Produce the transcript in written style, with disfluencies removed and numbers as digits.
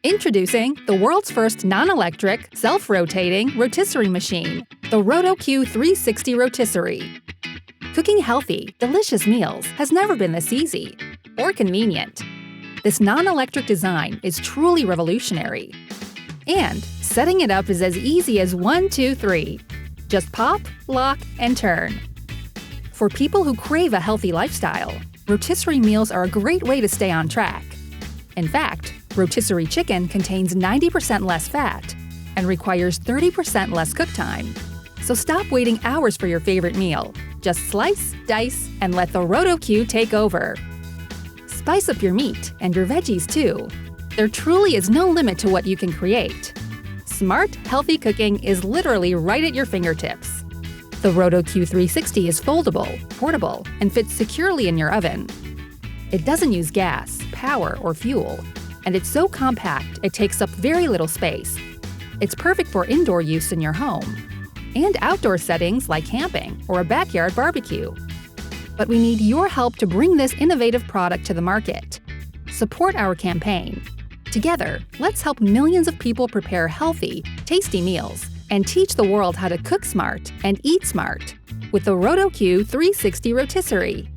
Introducing the world's first non-electric, self-rotating rotisserie machine, the ROTO-Q 360 Rotisserie. Cooking healthy, delicious meals has never been this easy or convenient. This non-electric design is truly revolutionary. And setting it up is as easy as 1, 2, 3. Just pop, lock, and turn. For people who crave a healthy lifestyle, rotisserie meals are a great way to stay on track. In fact, rotisserie chicken contains 90% less fat and requires 30% less cook time. So stop waiting hours for your favorite meal. Just slice, dice, and let the ROTO-Q take over. Spice up your meat and your veggies too. There truly is no limit to what you can create. Smart, healthy cooking is literally right at your fingertips. The ROTO-Q 360 is foldable, portable, and fits securely in your oven. It doesn't use gas, power, or fuel, and it's so compact it takes up very little space. It's perfect for indoor use in your home and outdoor settings like camping or a backyard barbecue. But we need your help to bring this innovative product to the market. Support our campaign. Together, let's help millions of people prepare healthy, tasty meals and teach the world how to cook smart and eat smart with the ROTO-Q 360 Rotisserie.